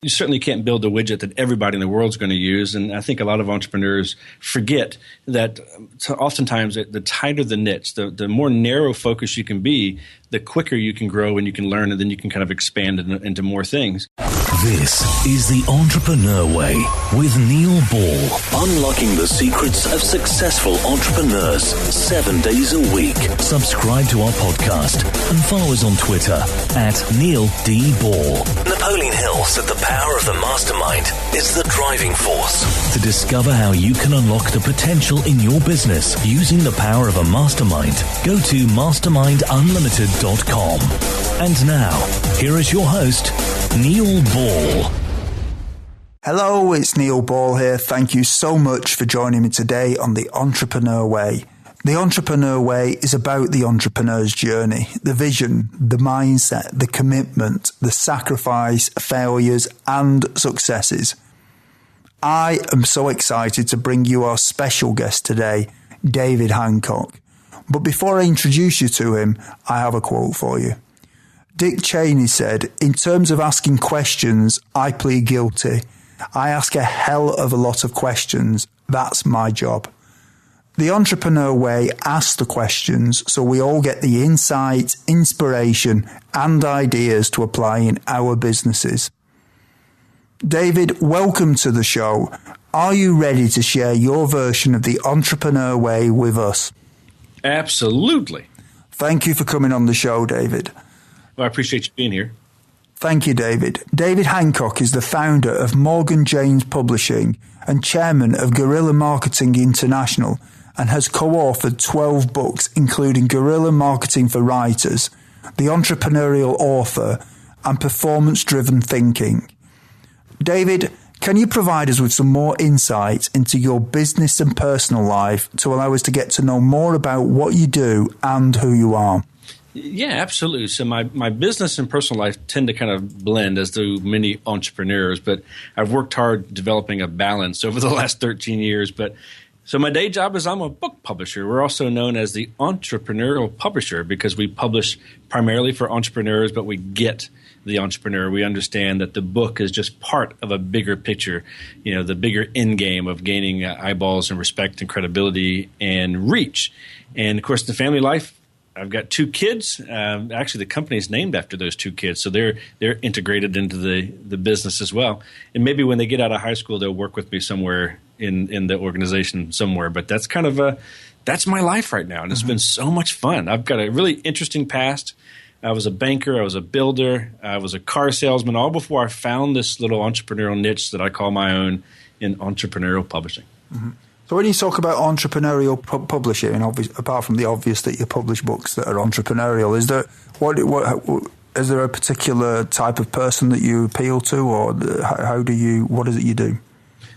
you certainly can't build a widget that everybody in the world is going to use. And I think a lot of entrepreneurs forget that oftentimes the tighter the niche, the more narrow focus you can be, the quicker you can grow and you can learn, and then you can kind of expand into more things. This is The Entrepreneur Way with Neil Ball. Unlocking the secrets of successful entrepreneurs 7 days a week. Subscribe to our podcast and follow us on Twitter at Neil D. Ball. Napoleon Hill said the power of the mastermind is the driving force. To discover how you can unlock the potential in your business using the power of a mastermind, go to mastermindunlimited.com. And now, here is your host, Neil Ball. Hello, it's Neil Ball here. Thank you so much for joining me today on The Entrepreneur Way. The Entrepreneur Way is about the entrepreneur's journey, the vision, the mindset, the commitment, the sacrifice, failures, and successes. I am so excited to bring you our special guest today, David Hancock. But before I introduce you to him, I have a quote for you. Dick Cheney said, "In terms of asking questions, I plead guilty. I ask a hell of a lot of questions. That's my job." The Entrepreneur Way asks the questions so we all get the insight, inspiration, and ideas to apply in our businesses. David, welcome to the show. Are you ready to share your version of the Entrepreneur Way with us? Absolutely. Thank you for coming on the show, David. Well, I appreciate you being here. Thank you, David. David Hancock is the founder of Morgan James Publishing and chairman of Guerrilla Marketing International, and has co-authored 12 books, including Guerrilla Marketing for Writers, The Entrepreneurial Author, and Performance-Driven Thinking. David, can you provide us with some more insight into your business and personal life to allow us to get to know more about what you do and who you are? Yeah, absolutely. So my business and personal life tend to kind of blend, as do many entrepreneurs, but I've worked hard developing a balance over the last 13 years. So my day job is I'm a book publisher. We're also known as the Entrepreneurial Publisher because we publish primarily for entrepreneurs, but we get the entrepreneur. We understand that the book is just part of a bigger picture, the bigger end game of gaining eyeballs and respect and credibility and reach. And, of course, the family life, I've got 2 kids. Actually, the company is named after those 2 kids, so they're integrated into the business as well. And maybe when they get out of high school, they'll work with me somewhere in the organization somewhere. But that's kind of that's my life right now, and it's been so much fun. I've got a really interesting past. I was a banker, I was a builder, I was a car salesman, all before I found this little entrepreneurial niche that I call my own in entrepreneurial publishing. Mm-hmm. So when you talk about entrepreneurial publishing, apart from the obvious that you publish books that are entrepreneurial, is there a particular type of person that you appeal to, or what is it you do?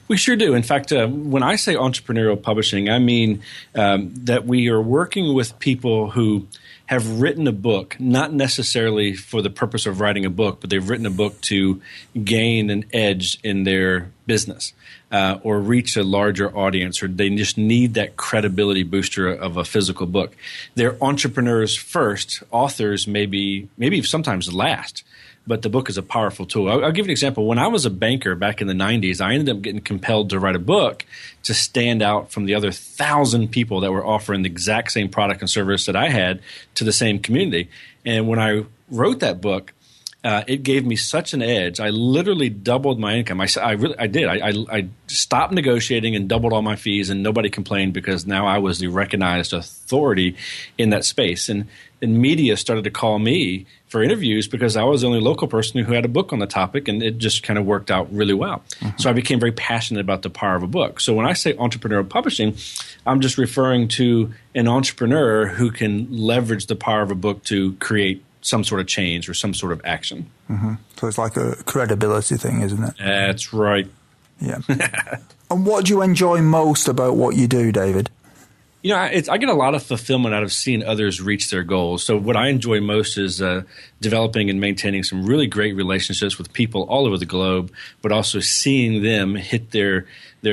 We sure do. In fact, when I say entrepreneurial publishing, I mean that we are working with people who have written a book, not necessarily for the purpose of writing a book, but they've written a book to gain an edge in their business or reach a larger audience, or they just need that credibility booster of a physical book. They're entrepreneurs first, authors maybe sometimes last. But the book is a powerful tool. I'll give you an example. When I was a banker back in the 90s, I ended up getting compelled to write a book to stand out from the other 1,000 people that were offering the exact same product and service that I had to the same community. And when I wrote that book, it gave me such an edge. I literally doubled my income. I did. I stopped negotiating and doubled all my fees, and nobody complained because now I was the recognized authority in that space. And media started to call me for interviews because I was the only local person who had a book on the topic, and it just kind of worked out really well. Mm-hmm. So I became very passionate about the power of a book. So when I say entrepreneurial publishing, I'm just referring to an entrepreneur who can leverage the power of a book to create some sort of change or some sort of action. Mm-hmm. So it's like a credibility thing, isn't it? That's right. Yeah. And what do you enjoy most about what you do, David? I get a lot of fulfillment out of seeing others reach their goals. So what I enjoy most is developing and maintaining some really great relationships with people all over the globe, but also seeing them hit their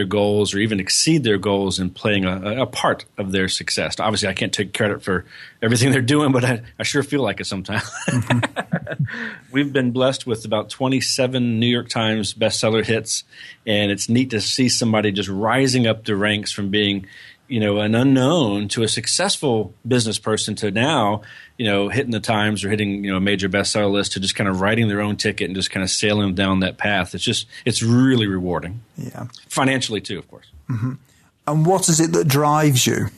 goals or even exceed their goals and playing a part of their success. Obviously, I can't take credit for everything they're doing, but I sure feel like it sometimes. We've been blessed with about 27 New York Times bestseller hits, and it's neat to see somebody just rising up the ranks from being an unknown to a successful business person to now, hitting the Times or hitting, a major bestseller list to just kind of writing their own ticket and just kind of sailing down that path. It's really rewarding. Yeah. Financially too, of course. Mm-hmm. And what is it that drives you?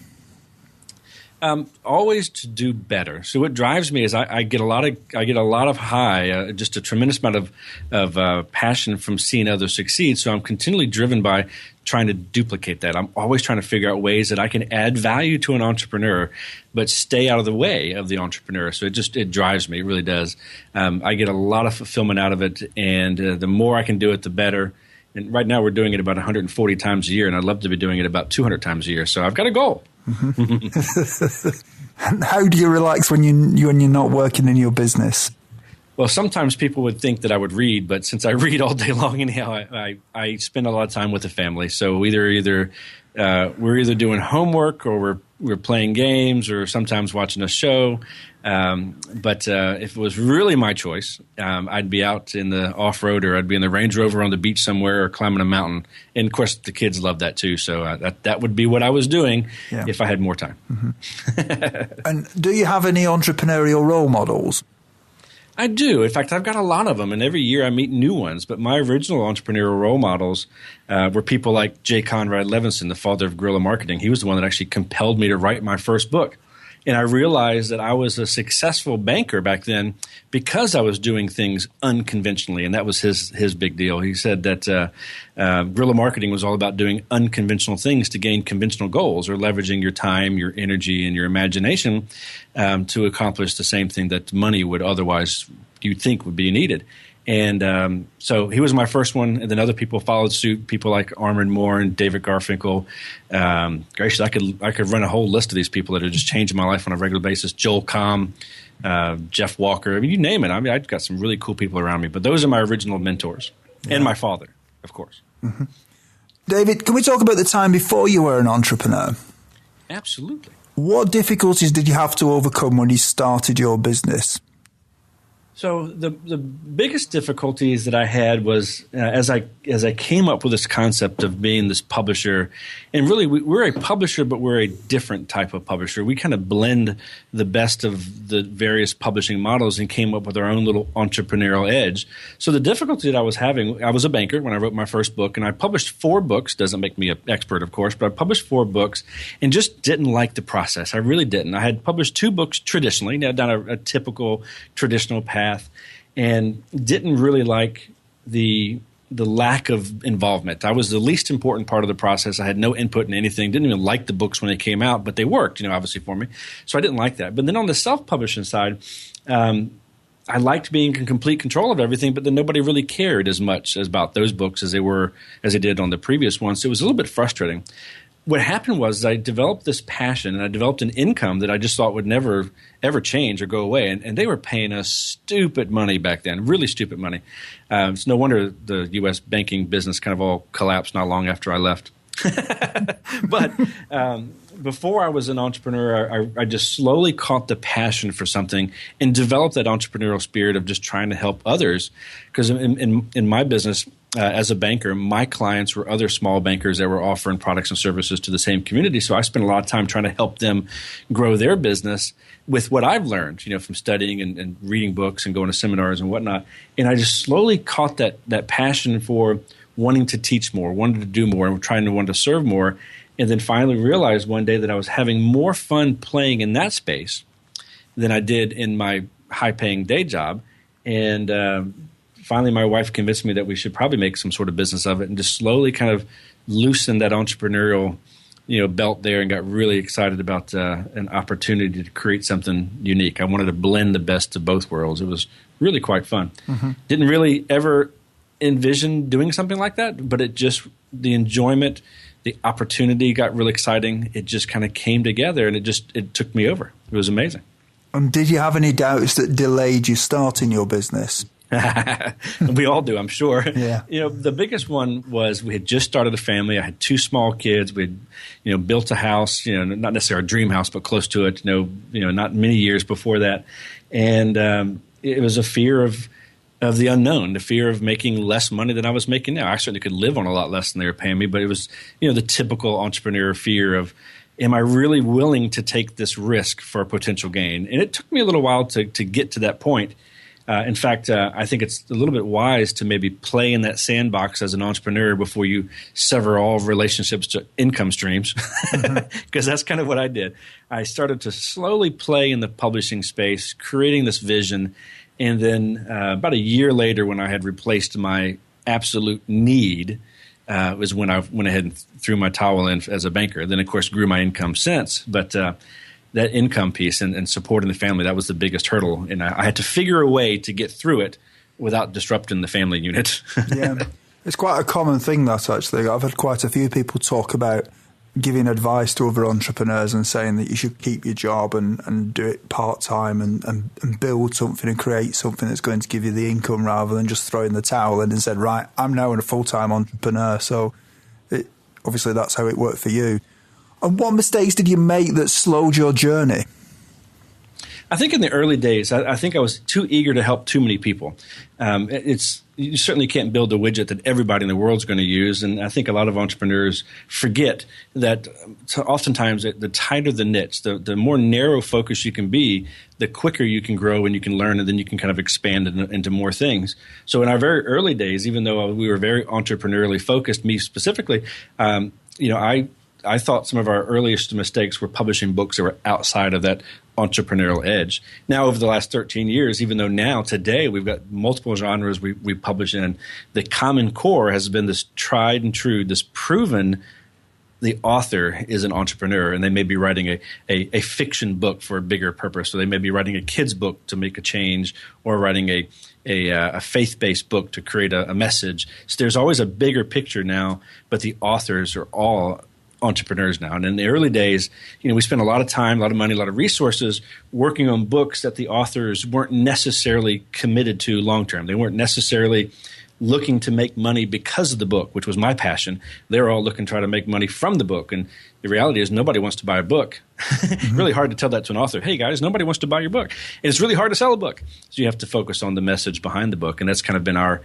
Always to do better. So what drives me is I get a lot of high, just a tremendous amount of passion from seeing others succeed. So I'm continually driven by trying to duplicate that. I'm always trying to figure out ways that I can add value to an entrepreneur, but stay out of the way of the entrepreneur. So it drives me. It really does. I get a lot of fulfillment out of it, and the more I can do it, the better. And right now we're doing it about 140 times a year, and I'd love to be doing it about 200 times a year. So I've got a goal. Mm-hmm. And how do you relax when you're not working in your business? Well, sometimes people would think that I would read, but since I read all day long anyhow, I spend a lot of time with the family. So we're either doing homework or we're playing games or sometimes watching a show. But if it was really my choice, I'd be out in the off-road or I'd be in the Range Rover on the beach somewhere or climbing a mountain. And, of course, the kids love that too. So that would be what I was doing if I had more time. Mm-hmm. And do you have any entrepreneurial role models? I do. In fact, I've got a lot of them, and every year I meet new ones. But my original entrepreneurial role models were people like J. Conrad Levinson, the father of guerrilla marketing. He was the one that actually compelled me to write my first book. And I realized that I was a successful banker back then because I was doing things unconventionally, and that was his big deal. He said that guerrilla marketing was all about doing unconventional things to gain conventional goals, or leveraging your time, your energy, and your imagination to accomplish the same thing that money would otherwise you'd think would be needed. And so he was my first one, and then other people followed suit. People like Armand Moore and David Garfinkel. Gracious, I could run a whole list of these people that are just changing my life on a regular basis. Joel Comm, Jeff Walker. I mean, you name it. I mean, I've got some really cool people around me. But those are my original mentors, and my father, of course. Mm-hmm. David, can we talk about the time before you were an entrepreneur? Absolutely. What difficulties did you have to overcome when you started your business? So the biggest difficulties that I had was as I came up with this concept of being this publisher, and really we're a publisher, but we're a different type of publisher. We kind of blend the best of the various publishing models and came up with our own little entrepreneurial edge. So the difficulty that I was having, I was a banker when I wrote my first book, and I published 4 books. Doesn't make me an expert, of course, but I published 4 books and just didn't like the process. I really didn't. I had published 2 books traditionally, down a typical traditional path. And didn't really like the lack of involvement. I was the least important part of the process. I had no input in anything. Didn't even like the books when they came out, but they worked, obviously for me. So I didn't like that. But then on the self-publishing side, I liked being in complete control of everything, but then nobody really cared as much about those books as they did on the previous ones. So it was a little bit frustrating. What happened was I developed this passion, and I developed an income that I just thought would never, ever change or go away. And they were paying us stupid money back then, really stupid money. It's no wonder the U.S. banking business kind of all collapsed not long after I left. But before I was an entrepreneur, I just slowly caught the passion for something and developed that entrepreneurial spirit of just trying to help others. Because in my business, as a banker, my clients were other small bankers that were offering products and services to the same community. So I spent a lot of time trying to help them grow their business with what I've learned, from studying and reading books and going to seminars and whatnot. And I just slowly caught that passion for wanting to teach more, wanting to do more, and wanting to serve more. And then finally realized one day that I was having more fun playing in that space than I did in my high-paying day job. And finally, my wife convinced me that we should probably make some sort of business of it, and just slowly kind of loosened that entrepreneurial, belt there, and got really excited about an opportunity to create something unique. I wanted to blend the best of both worlds. It was really quite fun. Mm-hmm. Didn't really ever envision doing something like that, but the enjoyment, the opportunity got really exciting. It just kind of came together, and it took me over. It was amazing. And did you have any doubts that delayed you starting your business? We all do, I'm sure. Yeah. The biggest one was we had just started a family. I had 2 small kids. We had, built a house, not necessarily our dream house, but close to it, not many years before that. And it was a fear of the unknown, the fear of making less money than I was making now. I certainly could live on a lot less than they were paying me, but it was, the typical entrepreneur fear of, am I really willing to take this risk for a potential gain? And it took me a little while to get to that point. In fact, I think it's a little bit wise to maybe play in that sandbox as an entrepreneur before you sever all relationships to income streams, because that's kind of what I did. I started to slowly play in the publishing space, creating this vision, and then about a year later, when I had replaced my absolute need, was when I went ahead and threw my towel in as a banker. Then, of course, grew my income since, but that income piece and supporting the family, that was the biggest hurdle. And I had to figure a way to get through it without disrupting the family unit. Yeah, it's quite a common thing, that, actually. I've had quite a few people talk about giving advice to other entrepreneurs and saying that you should keep your job and do it part-time and build something and create something that's going to give you the income rather than just throwing the towel in and said, right, I'm now a full-time entrepreneur. So obviously that's how it worked for you. And what mistakes did you make that slowed your journey? I think in the early days, I think I was too eager to help too many people. You certainly can't build a widget that everybody in the world is going to use, and I think a lot of entrepreneurs forget that oftentimes the tighter the niche, the more narrow focus you can be, the quicker you can grow and you can learn, and then you can kind of expand into more things. So in our very early days, even though we were very entrepreneurially focused, me specifically, I thought some of our earliest mistakes were publishing books that were outside of that entrepreneurial edge. Now, over the last 13 years, even though today, we've got multiple genres we publish in, the common core has been this tried and true, this proven the author is an entrepreneur, and they may be writing a fiction book for a bigger purpose, or they may be writing a kid's book to make a change, or writing a faith-based book to create a message. So there's always a bigger picture now, but the authors are all entrepreneurs now. And in the early days, we spent a lot of time, a lot of money, a lot of resources working on books that the authors weren't necessarily committed to long-term. They weren't necessarily looking to make money because of the book, which was my passion. They were all looking to try to make money from the book. And the reality is nobody wants to buy a book. It's really hard to tell that to an author. Hey, guys, nobody wants to buy your book. And it's really hard to sell a book. So you have to focus on the message behind the book. And that's kind of been our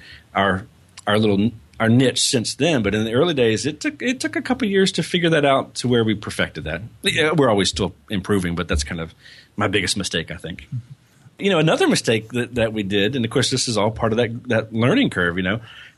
niche since then. But in the early days, it took a couple of years to figure that out to where we perfected that. Yeah, we're always still improving, but that's kind of my biggest mistake, I think. Another mistake that we did, and of course this is all part of that learning curve,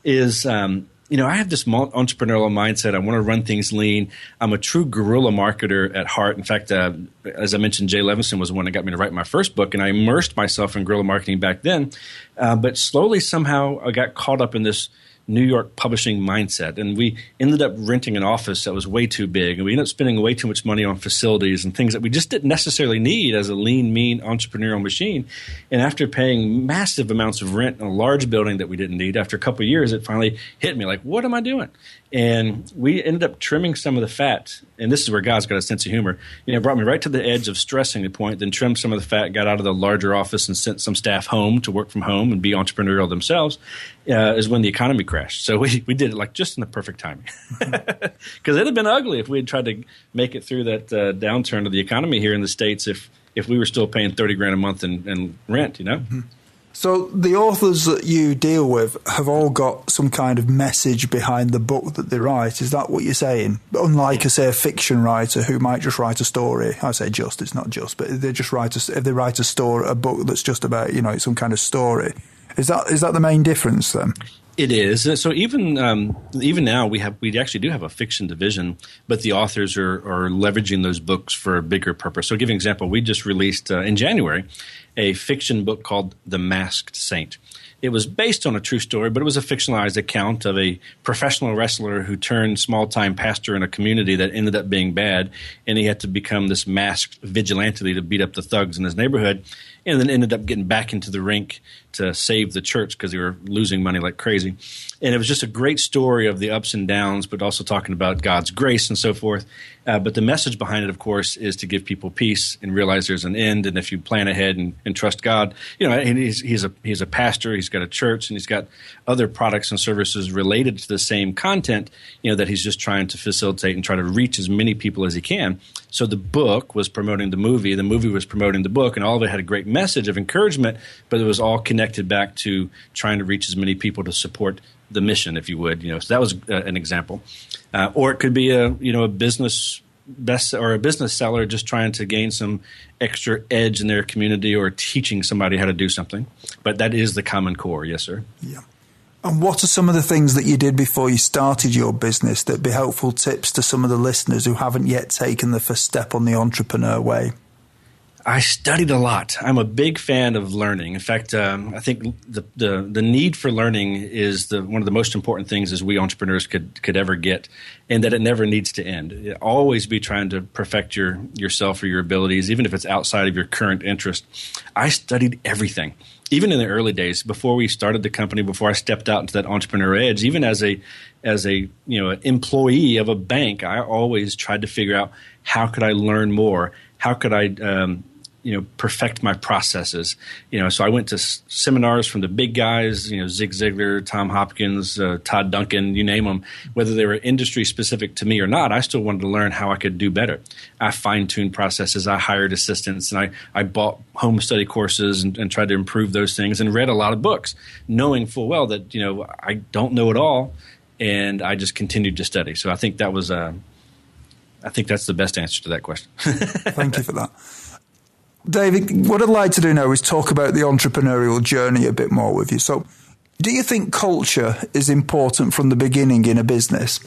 is I have this entrepreneurial mindset. I want to run things lean. I'm a true guerrilla marketer at heart. In fact, as I mentioned, Jay Levinson was the one that got me to write my first book, and I immersed myself in guerrilla marketing back then. But slowly, somehow, I got caught up in this New York publishing mindset, and we ended up renting an office that was way too big, and we ended up spending way too much money on facilities and things that we just didn't necessarily need as a lean, mean entrepreneurial machine. And after paying massive amounts of rent in a large building that we didn't need, after a couple of years, it finally hit me like, what am I doing? And we ended up trimming some of the fat, and this is where God's got a sense of humor. It brought me right to the edge of stressing the point, then trimmed some of the fat, got out of the larger office and sent some staff home to work from home and be entrepreneurial themselves, is when the economy crashed. So we did it like just in the perfect timing. Because it had been ugly if we had tried to make it through that downturn of the economy here in the States if we were still paying $30,000 a month in rent, Mm-hmm. So the authors that you deal with have all got some kind of message behind the book that they write. Is that what you're saying? Unlike, say, a fiction writer who might just write a story. I say just, it's not just, but they just write if they write a book that's just about, some kind of story. Is that the main difference then? It is. So even now we actually do have a fiction division, but the authors are leveraging those books for a bigger purpose. So I'll give you an example. We just released in January a fiction book called The Masked Saint. It was based on a true story, but it was a fictionalized account of a professional wrestler who turned small-time pastor in a community that ended up being bad, and he had to become this masked vigilante to beat up the thugs in his neighborhood. and then ended up getting back into the rink to save the church because they were losing money like crazy. And it was just a great story of the ups and downs, but also talking about God's grace and so forth. But the message behind it, of course, is to give people peace and realize there's an end. And if you plan ahead and trust God, and he's a pastor, he's got a church, and he's got other products and services related to the same content, that he's just trying to facilitate and try to reach as many people as he can. So the book was promoting the movie was promoting the book, and all of it had a great message of encouragement, but it was all connected back to trying to reach as many people to support the mission, if you would. So that was an example. Or it could be a business or a business seller just trying to gain some extra edge in their community or teaching somebody how to do something. But that is the common core, yes, sir. Yeah. And what are some of the things that you did before you started your business that'd be helpful tips to some of the listeners who haven't yet taken the first step on the entrepreneur way? I studied a lot. I'm a big fan of learning. In fact, I think the need for learning is one of the most important things as we entrepreneurs could ever get, and that it never needs to end. Always be trying to perfect yourself or your abilities, even if it's outside of your current interest. I studied everything. Even in the early days, before we started the company, before I stepped out into that entrepreneur edge, even as a employee of a bank, I always tried to figure out how could I learn more, how could I perfect my processes. So I went to seminars from the big guys, Zig Ziglar, Tom Hopkins, Todd Duncan, you name them. Whether they were industry specific to me or not, I still wanted to learn how I could do better. I fine-tuned processes. I hired assistants, and I bought home study courses and tried to improve those things, and read a lot of books, knowing full well that I don't know it all, and I just continued to study. So I think that was I think that's the best answer to that question. Thank you for that. David, what I'd like to do now is talk about the entrepreneurial journey a bit more with you. So, do you think culture is important from the beginning in a business?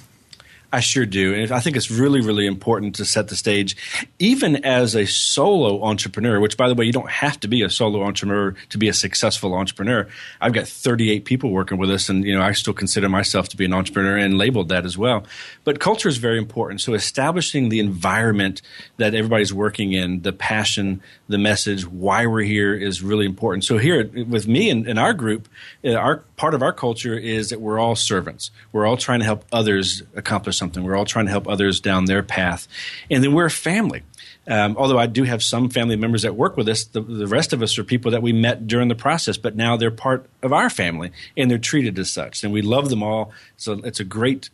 I sure do. And I think it's really, really important to set the stage, even as a solo entrepreneur, which, by the way, you don't have to be a solo entrepreneur to be a successful entrepreneur. I've got 38 people working with us, and I still consider myself to be an entrepreneur and labeled that as well. But culture is very important. So establishing the environment that everybody's working in, the passion, the message, why we're here is really important. So here with me and our group, our part of our culture is that we're all servants. We're all trying to help others accomplish something. We're all trying to help others down their path. And then we're a family. Although I do have some family members that work with us, the rest of us are people that we met during the process, but now they're part of our family, and they're treated as such. And we love them all. So it's a great,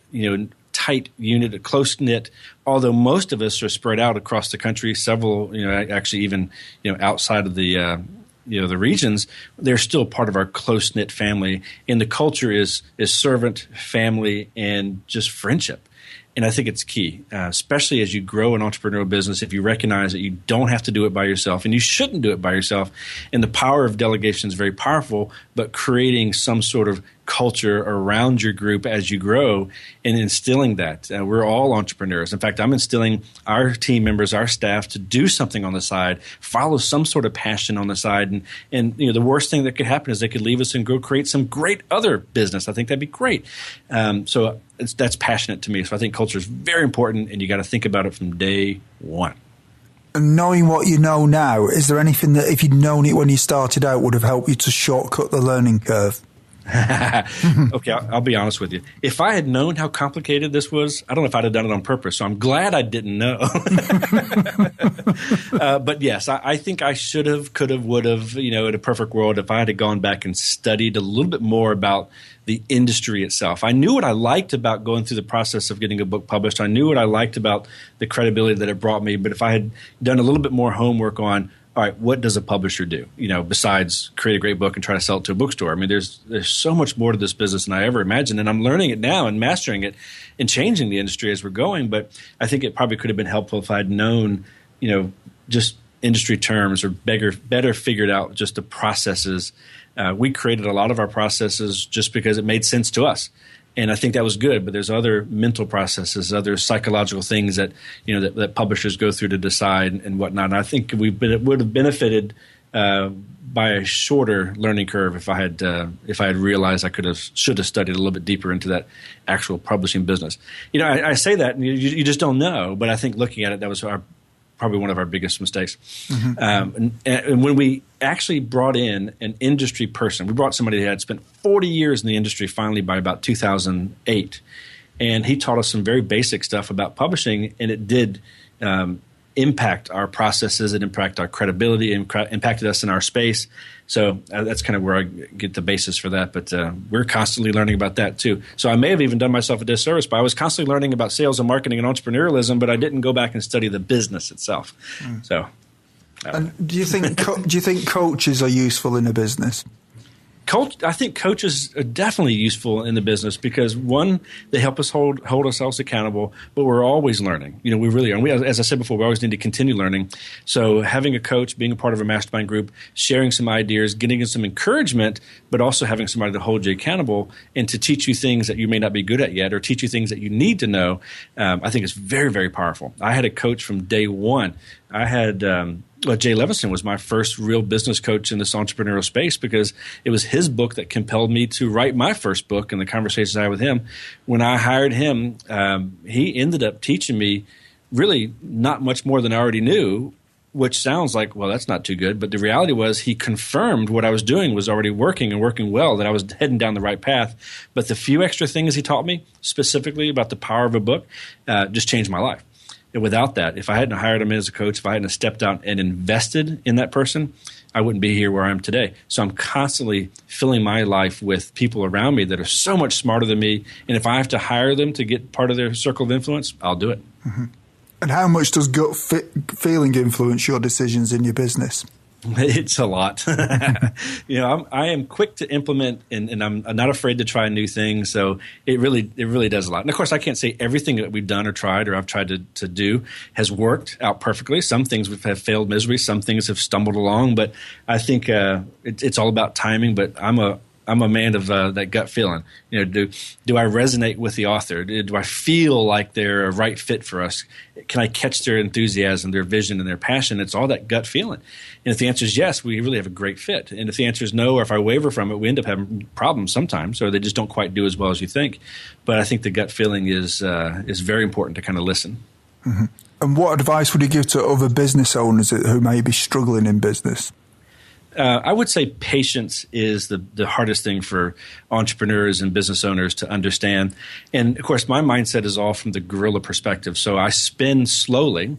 tight unit, a close-knit, although most of us are spread out across the country, several, actually even, outside of the the regions, they're still part of our close-knit family. And the culture is servant, family, and just friendship. And I think it's key, especially as you grow an entrepreneurial business, if you recognize that you don't have to do it by yourself, and you shouldn't do it by yourself. And the power of delegation is very powerful, but creating some sort of culture around your group as you grow and instilling that. We're all entrepreneurs. In fact, I'm instilling our team members, our staff, to do something on the side, follow some sort of passion on the side. And the worst thing that could happen is they could leave us and go create some great other business. I think that'd be great. So that's passionate to me. So I think culture is very important, and you got to think about it from day one. And knowing what you know now, is there anything that if you'd known it when you started out would have helped you to shortcut the learning curve? Okay, I'll be honest with you. If I had known how complicated this was, I don't know if I'd have done it on purpose. So I'm glad I didn't know. But yes, I think I should have, could have, would have, in a perfect world, if I had gone back and studied a little bit more about the industry itself. I knew what I liked about going through the process of getting a book published. I knew what I liked about the credibility that it brought me. But if I had done a little bit more homework on, all right, what does a publisher do, besides create a great book and try to sell it to a bookstore? I mean, there's so much more to this business than I ever imagined, and I'm learning it now and mastering it and changing the industry as we're going. But I think it probably could have been helpful if I'd known, just industry terms or better figured out just the processes. We created a lot of our processes just because it made sense to us. And I think that was good, but there's other mental processes, other psychological things that that publishers go through to decide and whatnot. And I think it would have benefited by a shorter learning curve if I had realized I should have studied a little bit deeper into that actual publishing business. I say that and you just don't know, but I think looking at it, that was probably one of our biggest mistakes. And when we actually brought in an industry person, we brought somebody that had spent 40 years in the industry finally by about 2008. And he taught us some very basic stuff about publishing, and it did impact our processes. It impacted our credibility, impacted us in our space. So that's kind of where I get the basis for that. But we're constantly learning about that too. So I may have even done myself a disservice, but I was constantly learning about sales and marketing and entrepreneurialism, but I didn't go back and study the business itself. So, and do you think coaches are useful in a business? I think coaches are definitely useful in the business because, one, they help us hold ourselves accountable, but we're always learning. We really are. And as I said before, we always need to continue learning. So having a coach, being a part of a mastermind group, sharing some ideas, getting some encouragement, but also having somebody to hold you accountable and to teach you things that you may not be good at yet or teach you things that you need to know, I think is very, very powerful. I had a coach from day one. I had Jay Levinson was my first real business coach in this entrepreneurial space because it was his book that compelled me to write my first book and the conversations I had with him. When I hired him, he ended up teaching me really not much more than I already knew, which sounds like, well, that's not too good. But the reality was he confirmed what I was doing was already working and working well, that I was heading down the right path. But the few extra things he taught me, specifically about the power of a book, just changed my life. And without that, if I hadn't hired him as a coach, if I hadn't stepped out and invested in that person, I wouldn't be here where I am today. So I'm constantly filling my life with people around me that are so much smarter than me. And if I have to hire them to get part of their circle of influence, I'll do it. And how much does gut feeling influence your decisions in your business? It's a lot. I am quick to implement, and I'm not afraid to try new things. So it really does a lot. And of course, I can't say everything that we've done or tried or I've tried to do has worked out perfectly. Some things have failed miserably. Some things have stumbled along. But I think it's all about timing. But I'm a man of that gut feeling. Do I resonate with the author? Do I feel like they're a right fit for us? Can I catch their enthusiasm, their vision, and their passion? It's all that gut feeling. And if the answer is yes, we really have a great fit. And if the answer is no, or if I waver from it, we end up having problems sometimes, or they just don't quite do as well as you think. But I think the gut feeling is very important to kind of listen. And what advice would you give to other business owners who may be struggling in business? I would say patience is the hardest thing for entrepreneurs and business owners to understand. And, of course, my mindset is all from the guerrilla perspective. So I spin slowly.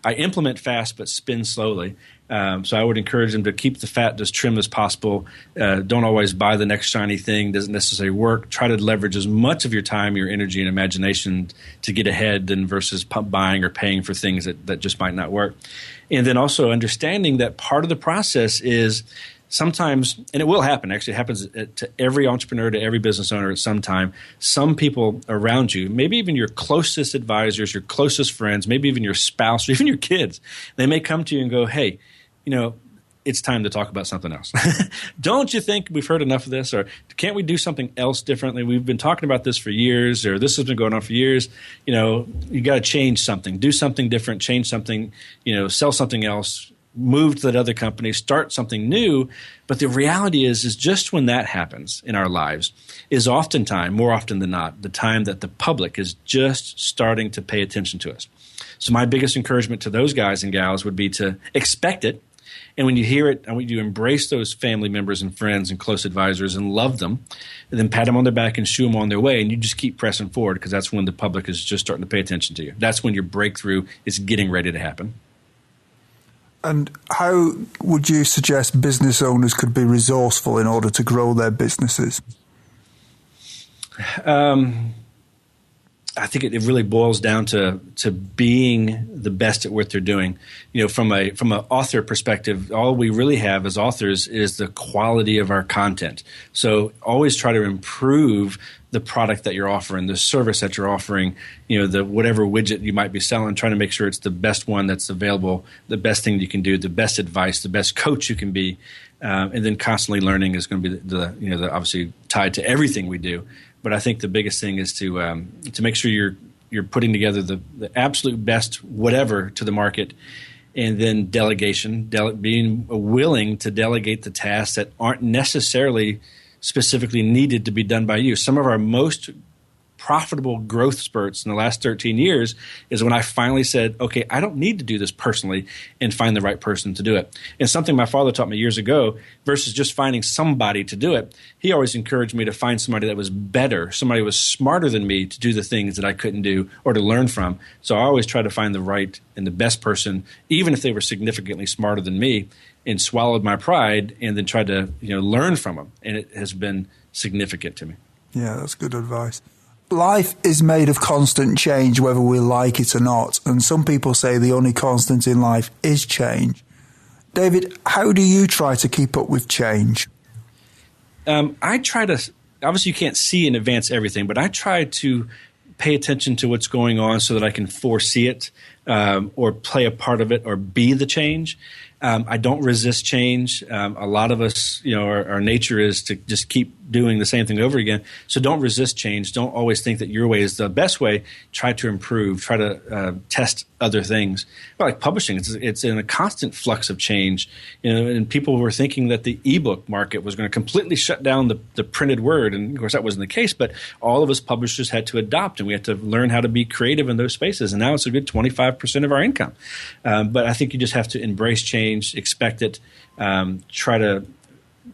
I implement fast but spin slowly. So I would encourage them to keep the fat as trim as possible. Don't always buy the next shiny thing. Doesn't necessarily work. Try to leverage as much of your time, your energy, and imagination to get ahead than versus buying or paying for things that just might not work. And then also understanding that part of the process is sometimes, and it will happen, actually it happens to every entrepreneur, to every business owner at some time, some people around you, maybe even your closest advisors, your closest friends, maybe even your spouse or even your kids, they may come to you and go, hey, it's time to talk about something else. Don't you think we've heard enough of this? Or can't we do something else differently? We've been talking about this for years, or this has been going on for years. You got to change something, do something different, change something, sell something else, move to that other company, start something new. But the reality is just when that happens in our lives is oftentimes, more often than not, the time that the public is just starting to pay attention to us. So my biggest encouragement to those guys and gals would be to expect it. And when you hear it, I want you to embrace those family members and friends and close advisors and love them, and then pat them on their back and shoo them on their way. And you just keep pressing forward because that's when the public is just starting to pay attention to you. That's when your breakthrough is getting ready to happen. And how would you suggest business owners could be resourceful in order to grow their businesses? I think it really boils down to being the best at what they're doing. From an author perspective, all we really have as authors is the quality of our content. So always try to improve the product that you're offering, the service that you're offering, the whatever widget you might be selling, trying to make sure it's the best one that's available, the best thing you can do, the best advice, the best coach you can be, and then constantly learning is going to be the obviously tied to everything we do. But I think the biggest thing is to make sure you're putting together the absolute best whatever to the market, and then delegation, being willing to delegate the tasks that aren't necessarily specifically needed to be done by you. Some of our most profitable growth spurts in the last 13 years is when I finally said, okay, I don't need to do this personally and find the right person to do it. And something my father taught me years ago versus just finding somebody to do it, he always encouraged me to find somebody that was better, somebody who was smarter than me to do the things that I couldn't do or to learn from. So I always try to find the right and the best person, even if they were significantly smarter than me, and swallowed my pride and then tried to learn from them. And it has been significant to me. Yeah, that's good advice. Life is made of constant change, whether we like it or not. And some people say the only constant in life is change. David, how do you try to keep up with change? I try to, obviously you can't see in advance everything, but I try to pay attention to what's going on so that I can foresee it or play a part of it or be the change. I don't resist change. A lot of us, our nature is to just keep doing the same thing over again. So don't resist change. Don't always think that your way is the best way. Try to improve. Try to test other things. But like publishing, it's in a constant flux of change. And people were thinking that the ebook market was going to completely shut down the printed word. And of course, that wasn't the case. But all of us publishers had to adopt, and we had to learn how to be creative in those spaces. And now it's a good 25% of our income. But I think you just have to embrace change, expect it, try to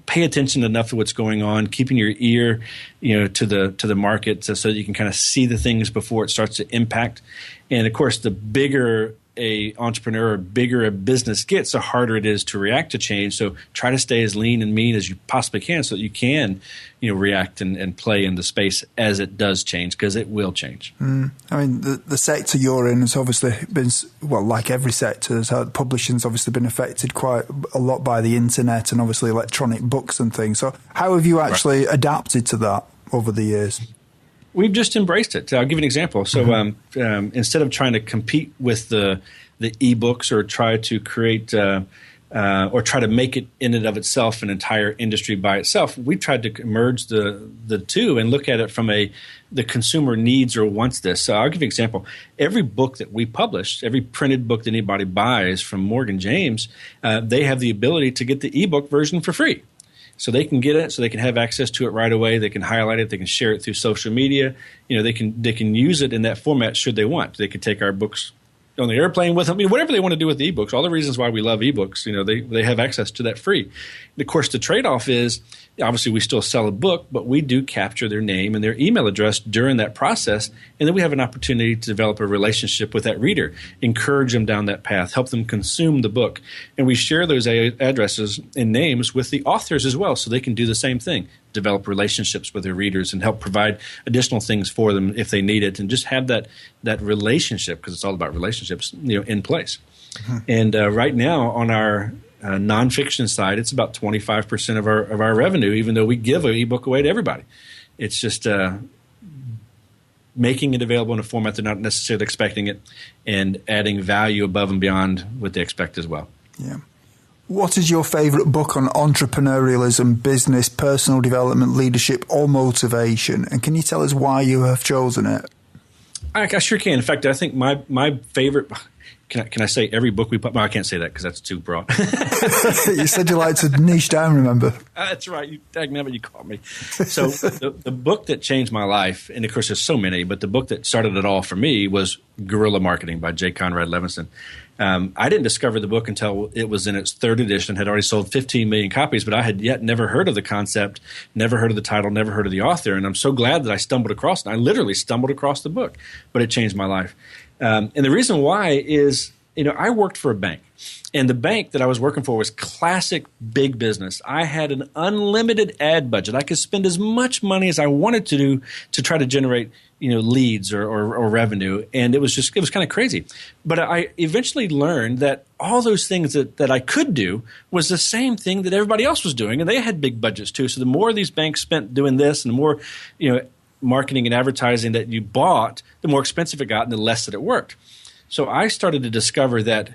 pay attention enough to what's going on, keeping your ear, to the market so that you can kind of see the things before it starts to impact. And of course, the bigger a entrepreneur or bigger a business gets, the harder it is to react to change. So try to stay as lean and mean as you possibly can so that you can, react and play in the space as it does change, because it will change. I mean, the sector you're in has obviously been, well, like every sector, publishing's obviously been affected quite a lot by the internet and obviously electronic books and things. So how have you actually adapted to that over the years? We've just embraced it. I'll give you an example. So instead of trying to compete with the ebooks or try to create or try to make it in and of itself an entire industry by itself, we tried to merge the two and look at it from the consumer needs or wants this. So I'll give you an example. Every book that we publish, every printed book that anybody buys from Morgan James, they have the ability to get the ebook version for free. So they can get it, so they can have access to it right away. They can highlight it. They can share it through social media. They can use it in that format should they want. They could take our books on the airplane with them. Whatever they want to do with the ebooks. All the reasons why we love ebooks, they have access to that free. And of course, the trade-off is obviously we still sell a book, but we do capture their name and their email address during that process, and then we have an opportunity to develop a relationship with that reader, encourage them down that path, help them consume the book, and we share those addresses and names with the authors as well, so they can do the same thing, develop relationships with their readers and help provide additional things for them if they need it, and just have that relationship, because it's all about relationships, in place. And right now on our nonfiction side, it's about 25% of our revenue, even though we give an ebook away to everybody. It's just making it available in a format they're not necessarily expecting it, and adding value above and beyond what they expect as well. Yeah. What is your favorite book on entrepreneurialism, business, personal development, leadership, or motivation? And can you tell us why you have chosen it? I sure can. In fact, I think my favorite. Can I say every book we put? Well, I can't say that because that's too broad. You said you like to niche down, remember? That's right. You caught me. So the book that changed my life, and of course there's so many, but the book that started it all for me was Guerrilla Marketing by J. Conrad Levinson. I didn't discover the book until it was in its third edition, had already sold 15 million copies, but I had yet never heard of the concept, never heard of the title, never heard of the author, and I'm so glad that I stumbled across it. I literally stumbled across the book, but it changed my life. And the reason why is, I worked for a bank, and the bank that I was working for was classic big business. I had an unlimited ad budget. I could spend as much money as I wanted to do to try to generate, leads or revenue. And it was kind of crazy. But I eventually learned that all those things that I could do was the same thing that everybody else was doing. And they had big budgets too. So the more these banks spent doing this and the more, marketing and advertising that you bought, the more expensive it got and the less that it worked. So I started to discover that,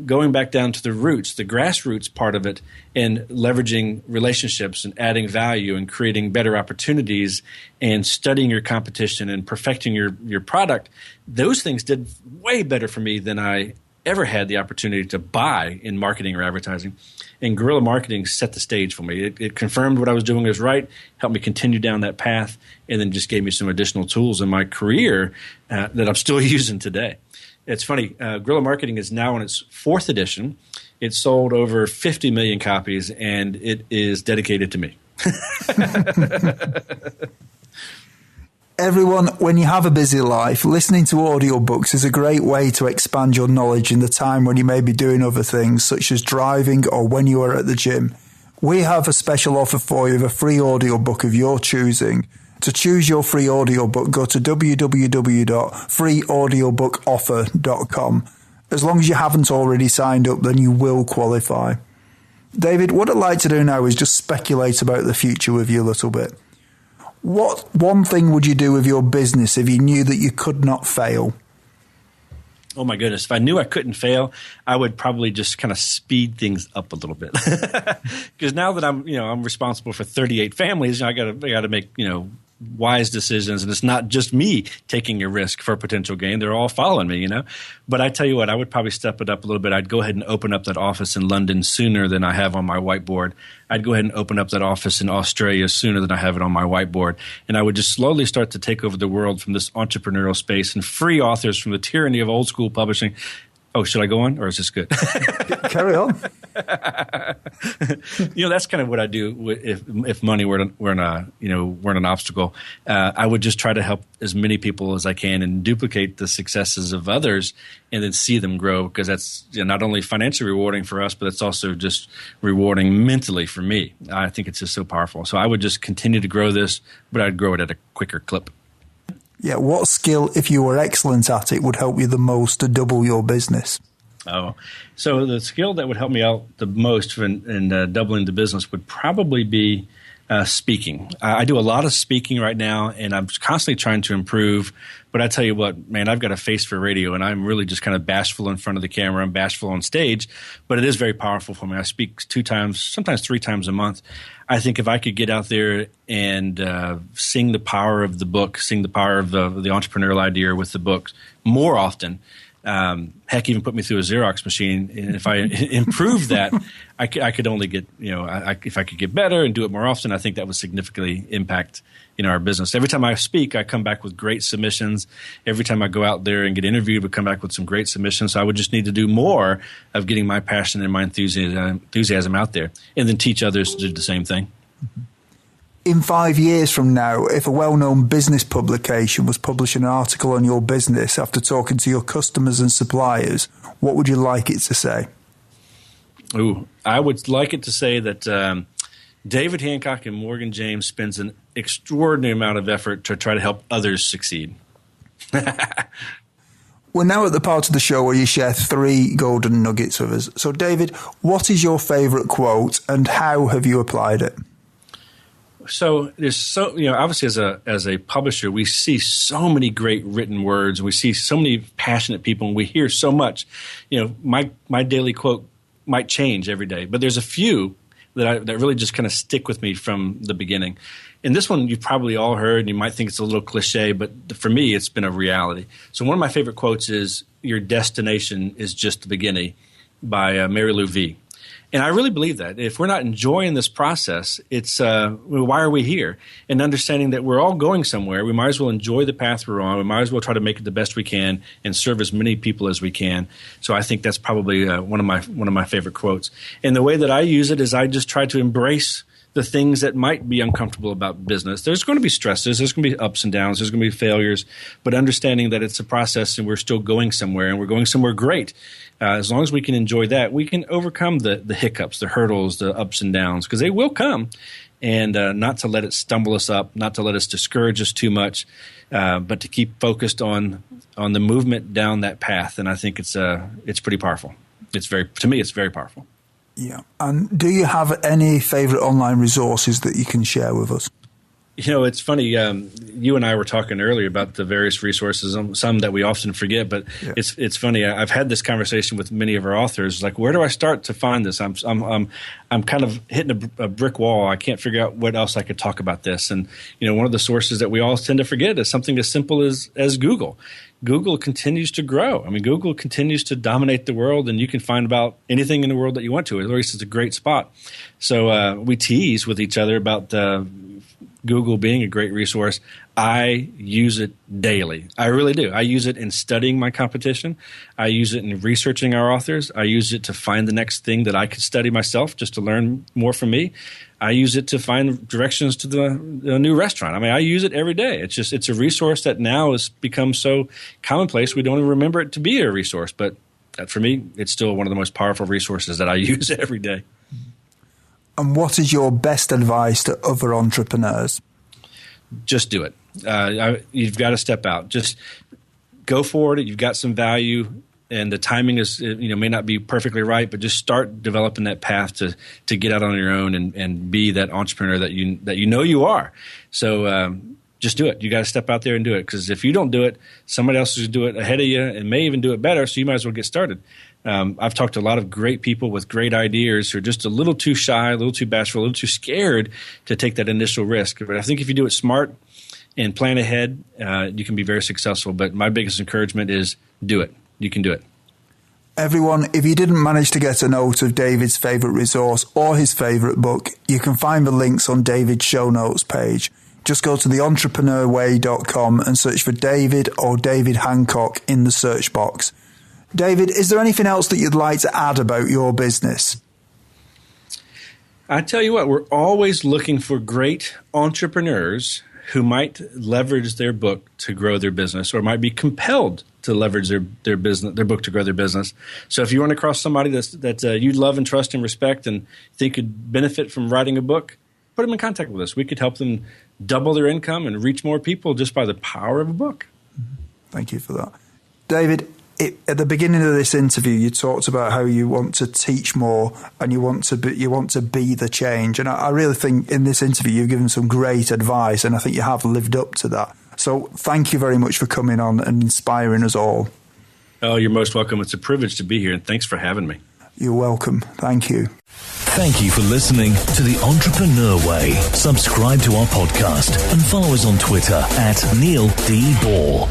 going back down to the roots, the grassroots part of it, and leveraging relationships and adding value and creating better opportunities and studying your competition and perfecting your product, those things did way better for me than I ever had the opportunity to buy in marketing or advertising. And guerrilla marketing set the stage for me. It confirmed what I was doing was right, helped me continue down that path, and then just gave me some additional tools in my career that I'm still using today. It's funny, guerrilla marketing is now in its 4th edition. It's sold over 50 million copies, and it is dedicated to me. Everyone, when you have a busy life, listening to audiobooks is a great way to expand your knowledge in the time when you may be doing other things, such as driving or when you are at the gym. We have a special offer for you of a free audiobook of your choosing. To choose your free audiobook, go to www.freeaudiobookoffer.com. As long as you haven't already signed up, then you will qualify. David, what I'd like to do now is just speculate about the future with you a little bit. What one thing would you do with your business if you knew that you could not fail? Oh my goodness! If I knew I couldn't fail, I would probably just kind of speed things up a little bit. Because now that I'm responsible for 38 families, I got to make wise decisions, and it's not just me taking a risk for potential gain. They're all following me, But I tell you what, I would probably step it up a little bit. I'd go ahead and open up that office in London sooner than I have on my whiteboard. I'd go ahead and open up that office in Australia sooner than I have it on my whiteboard. And I would just slowly start to take over the world from this entrepreneurial space and free authors from the tyranny of old school publishing. Oh, should I go on, or is this good? Carry on. That's kind of what I do. If money were an obstacle, I would just try to help as many people as I can and duplicate the successes of others, and then see them grow. Because that's not only financially rewarding for us, but it's also just rewarding mentally for me. I think it's just so powerful. So I would just continue to grow this, but I'd grow it at a quicker clip. Yeah, what skill, if you were excellent at it, would help you the most to double your business? Oh, so the skill that would help me out the most in doubling the business would probably be speaking. I do a lot of speaking right now, and I'm constantly trying to improve. But I tell you what, man, I've got a face for radio, and I'm really just kind of bashful in front of the camera. I'm bashful on stage, but it is very powerful for me. I speak 2 times, sometimes 3 times a month. I think if I could get out there and sing the power of the book, sing the power of the entrepreneurial idea with the book more often, heck, even put me through a Xerox machine. And if I improve that, I could only get, if I could get better and do it more often, I think that would significantly impact, our business. Every time I speak, I come back with great submissions. Every time I go out there and get interviewed, we come back with some great submissions. So I would just need to do more of getting my passion and my enthusiasm out there, and then teach others to do the same thing. In 5 years from now, if a well-known business publication was publishing an article on your business after talking to your customers and suppliers, what would you like it to say? Ooh, I would like it to say that David Hancock and Morgan James spends an extraordinary amount of effort to try to help others succeed. We're now at the part of the show where you share 3 golden nuggets with us. So, David, what is your favorite quote and how have you applied it? So there's obviously as a publisher, we see so many great written words. We see so many passionate people, and we hear so much. My daily quote might change every day, but there's a few that really just kind of stick with me from the beginning. And this one you've probably all heard, and you might think it's a little cliche, but for me, it's been a reality. So one of my favorite quotes is, "Your destination is just the beginning," by Mary Lou V. And I really believe that. If we're not enjoying this process, it's why are we here? And understanding that we're all going somewhere, we might as well enjoy the path we're on. We might as well try to make it the best we can and serve as many people as we can. So I think that's probably one of my favorite quotes. And the way that I use it is I just try to embrace the things that might be uncomfortable about business. There's going to be stresses. There's going to be ups and downs. There's going to be failures. But understanding that it's a process and we're still going somewhere, and we're going somewhere great. As long as we can enjoy that, we can overcome the hiccups, the hurdles, the ups and downs, because they will come. And not to let it stumble us up, not to let us discourage us too much, but to keep focused on the movement down that path. And I think it's pretty powerful. To me, it's very powerful. Yeah. And do you have any favorite online resources that you can share with us? It's funny. You and I were talking earlier about the various resources, some that we often forget. But it's funny. I've had this conversation with many of our authors. Like, where do I start to find this? I'm kind of hitting a brick wall. I can't figure out what else I could talk about this. And one of the sources that we all tend to forget is something as simple as Google. Google continues to grow. I mean, Google continues to dominate the world, and you can find about anything in the world that you want to. At least it's a great spot. So we tease with each other about Google being a great resource. I use it daily. I really do. I use it in studying my competition. I use it in researching our authors. I use it to find the next thing that I could study myself just to learn more from me. I use it to find directions to the new restaurant. I mean, I use it every day. It's a resource that now has become so commonplace we don't even remember it to be a resource. But for me, it's still one of the most powerful resources that I use every day. And what is your best advice to other entrepreneurs? Just do it. You've got to step out. Just go for it. You've got some value, and the timing is may not be perfectly right, but just start developing that path to get out on your own and be that entrepreneur that you know you are. So just do it. You got to step out there and do it, because if you don't do it, somebody else will do it ahead of you and may even do it better. So you might as well get started. I've talked to a lot of great people with great ideas who are just a little too shy, a little too bashful, a little too scared to take that initial risk. But I think if you do it smart and plan ahead, you can be very successful. But my biggest encouragement is do it. You can do it. Everyone, if you didn't manage to get a note of David's favourite resource or his favourite book, you can find the links on David's show notes page. Just go to theentrepreneurway.com and search for David or David Hancock in the search box. David, is there anything else that you'd like to add about your business? I tell you what, we're always looking for great entrepreneurs who might leverage their book to grow their business, or might be compelled to leverage their book to grow their business. So if you run across somebody that you love and trust and respect and think could benefit from writing a book, put them in contact with us. We could help them double their income and reach more people just by the power of a book. Thank you for that. David, at the beginning of this interview, you talked about how you want to teach more and you want to be the change. And I really think in this interview you've given some great advice, and I think you have lived up to that. So thank you very much for coming on and inspiring us all. Oh, you're most welcome. It's a privilege to be here, and thanks for having me. You're welcome. Thank you. Thank you for listening to The Entrepreneur Way. Subscribe to our podcast and follow us on Twitter @Neil D. Ball.